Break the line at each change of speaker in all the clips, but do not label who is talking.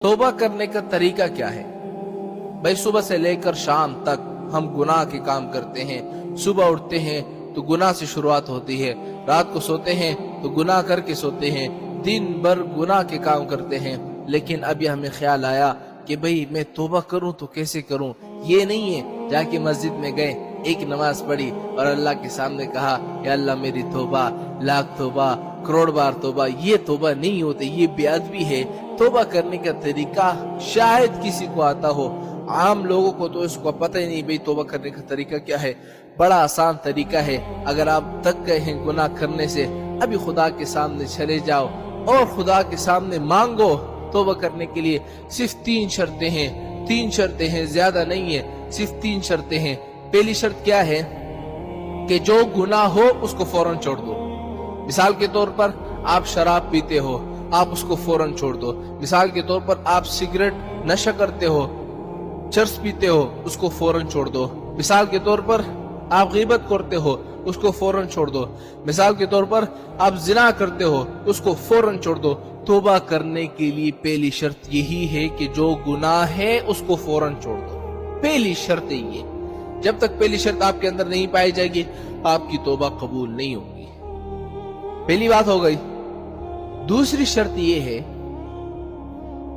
तौबा करने का तरीका क्या है? भाई सुबह से लेकर शाम तक हम गुनाह के काम करते हैं। सुबह उठते हैं तो गुनाह से शुरुआत होती है, रात को सोते हैं तो गुनाह करके सोते हैं, दिन भर गुनाह के काम करते हैं। लेकिन अभी हमें ख्याल आया कि भाई मैं तौबा करूं तो कैसे करूं। ये नहीं है जाके मस्जिद में गए, एक नमाज पढ़ी और अल्लाह के सामने कहा या अल्लाह मेरी तौबा, लाख तौबा, करोड़ बार तौबा। ये तौबा नहीं होते, ये बेअदबी है। तौबा करने का तरीका शायद किसी को आता हो, आम लोगों को तो इसको पता ही नहीं भाई तौबा करने का तरीका क्या है। बड़ा आसान तरीका है। अगर आप थक गए हैं गुनाह करने से, अभी खुदा के सामने चले जाओ और खुदा के सामने मांगो। तौबा करने के लिए सिर्फ 3 शर्तें हैं, 3 शर्तें हैं, ज्यादा नहीं है, सिर्फ 3 शर्तें हैं। पहली शर्त क्या है कि जो गुनाह हो उसको फौरन छोड़ दो। मिसाल के तौर पर आप शराब पीते हो, आप उसको फौरन छोड़ दो। मिसाल के तौर पर आप सिगरेट नशा करते हो, चरस पीते हो, उसको फौरन छोड़ दो। मिसाल के तौर पर आप गीबत करते हो, उसको फौरन छोड़ दो। मिसाल के तौर पर आप जिना करते हो, उसको फौरन छोड़ दो। तौबा करने के लिए पहली शर्त यही है कि जो गुनाह है उसको फौरन छोड़ दो। पहली शर्त ये, जब तक पहली शर्त आपके अंदर नहीं पाई जाएगी आपकी तौबा कबूल नहीं होगी। पहली बात हो गई। दूसरी शर्त ये है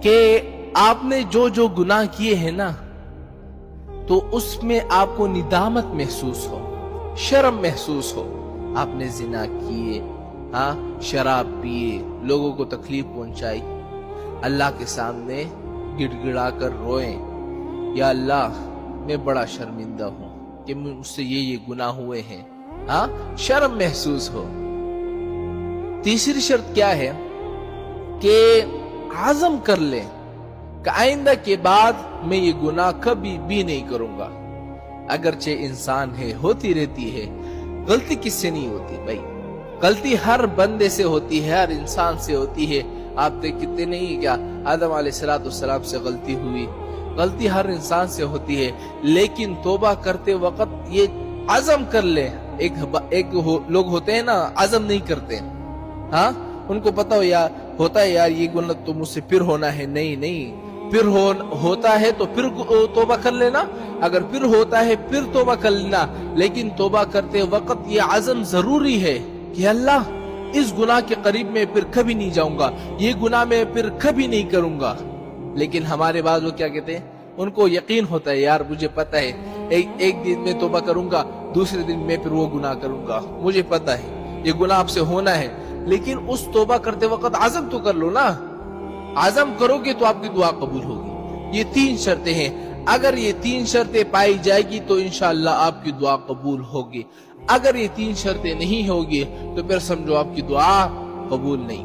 कि आपने जो जो गुनाह किए हैं ना, तो उसमें आपको निदामत महसूस हो, शर्म महसूस हो। आपने जिना किए, हाँ, शराब पिए, लोगों को तकलीफ पहुंचाई, अल्लाह के सामने गिड़गिड़ा कर रोए या अल्लाह मैं बड़ा शर्मिंदा हूं कि मुझसे ये गुनाह हुए हैं, हाँ, शर्म महसूस हो। तीसरी शर्त क्या है कि आज़म कर ले कि आइंदा के बाद मैं ये गुनाह कभी भी नहीं करूंगा। अगरचे इंसान है, होती रहती है, गलती किससे नहीं होती भाई, गलती हर बंदे से होती है, हर इंसान से होती है। आप देखते नहीं क्या आदम अलैहिस्सलाम से गलती हुई, गलती हर इंसान से होती है। लेकिन तौबा करते वक्त ये आज़म कर ले। लोग होते हैं ना, आज़म नहीं करते, हाँ, उनको पता होता है यार ये गुनाह तो मुझसे फिर होना है। नहीं, फिर होता है तो फिर तौबा कर लेना, अगर फिर होता है फिर तौबा कर लेना। लेकिन तौबा करते वक्त ये आज़म जरूरी है कि अल्लाह इस गुनाह के करीब में फिर कभी नहीं जाऊंगा, ये गुनाह में फिर कभी नहीं करूंगा। लेकिन हमारे बाद वो क्या कहते हैं, उनको यकीन होता है यार मुझे पता है एक दिन में तौबा करूंगा, दूसरे दिन में फिर वो गुनाह करूंगा, मुझे पता है ये गुनाह आपसे होना है। लेकिन उस तौबा करते वक्त आज़म तो कर लो ना, आज़म करोगे तो आपकी दुआ कबूल होगी। ये 3 शर्तें हैं। अगर ये 3 शर्तें पाई जाएगी तो इंशाअल्लाह आपकी दुआ कबूल होगी। अगर ये 3 शर्तें नहीं होगी तो फिर समझो आपकी दुआ कबूल नहीं।